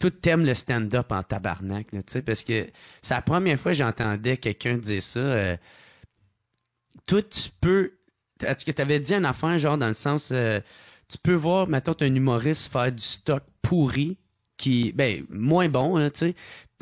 Toi, t'aimes le stand-up en tabarnak, là, tu sais, parce que c'est la première fois que j'entendais quelqu'un dire ça. Toi, tu peux... Est-ce que t'avais dit une affaire, genre, dans le sens... tu peux voir, mettons, un humoriste faire du stock pourri, qui... Ben, moins bon, là, tu sais,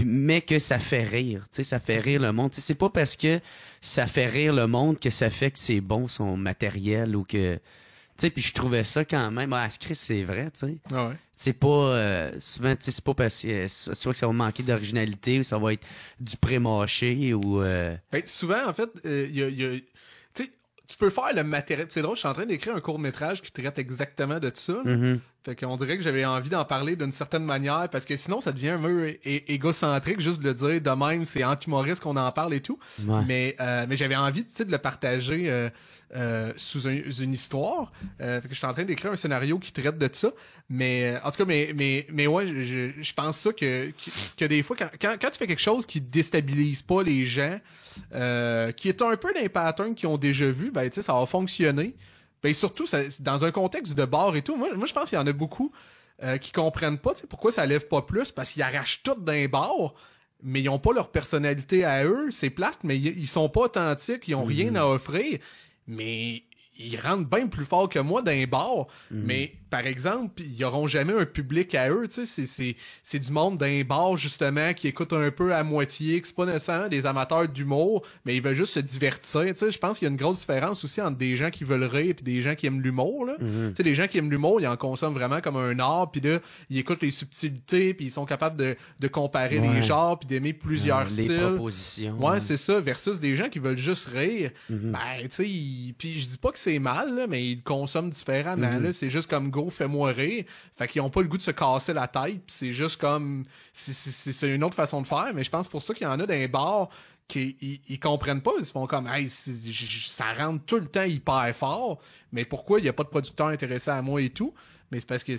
mais que ça fait rire, tu sais, ça fait rire le monde. Tu sais, c'est pas parce que ça fait rire le monde que ça fait que c'est bon, son matériel, ou que... Tu sais, puis je trouvais ça quand même... Ah, Chris, c'est vrai, tu sais. Ah ouais. C'est pas souvent, tu sais, c'est pas parce que soit que ça va manquer d'originalité ou ça va être du pré-mâché ou Ben, souvent, en fait, tu sais, tu peux faire le matériel. C'est drôle, je suis en train d'écrire un court-métrage qui traite exactement de ça. Là. Fait qu'on dirait que j'avais envie d'en parler d'une certaine manière, parce que sinon, ça devient un peu égocentrique, juste de le dire de même, c'est anti-humoriste qu'on en parle et tout. Ouais. Mais j'avais envie, tu sais, de le partager sous une histoire. Fait que je suis en train d'écrire un scénario qui traite de ça. Mais en tout cas, mais ouais, je pense ça que des fois, quand tu fais quelque chose qui déstabilise pas les gens, qui est un peu d'un pattern qu'ils ont déjà vu, ben tu sais, ça va fonctionner. Ben surtout, dans un contexte de bar et tout, moi je pense qu'il y en a beaucoup qui comprennent pas, tu sais, pourquoi ça lève pas plus, parce qu'ils arrachent tout d'un bar, mais ils ont pas leur personnalité à eux, c'est plate, mais ils sont pas authentiques, ils ont rien à offrir, mais ils rentrent bien plus fort que moi d'un bar, mais par exemple, ils auront jamais un public à eux, tu sais, c'est du monde d'un bar justement qui écoute un peu à moitié, que c'est pas nécessairement des amateurs d'humour, mais ils veulent juste se divertir, tu sais, je pense qu'il y a une grosse différence aussi entre des gens qui veulent rire et des gens qui aiment l'humour, là. Tu sais, les gens qui aiment l'humour, ils en consomment vraiment comme un art, puis là, ils écoutent les subtilités, puis ils sont capables de comparer les genres, puis d'aimer plusieurs les styles. propositions. Ouais, c'est ça, versus des gens qui veulent juste rire. Ben, tu sais, puis je dis pas que c'est mal, là, mais ils consomment différemment, là. C'est juste comme, go, fais-moi rire. Fait qu'ils ont pas le goût de se casser la tête, pis c'est juste comme, c'est une autre façon de faire, mais je pense pour ça qu'il y en a dans les bars qui ils comprennent pas, ils se font comme, hey, ça rentre tout le temps hyper fort, mais pourquoi il y a pas de producteur intéressé à moi et tout? Mais c'est parce que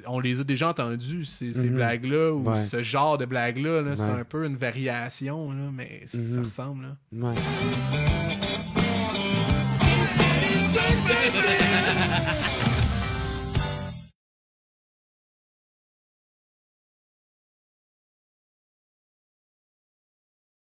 on les a déjà entendus, ces blagues-là, ou ce genre de blagues-là, là, c'est un peu une variation, là, mais ça ressemble, là. Ouais.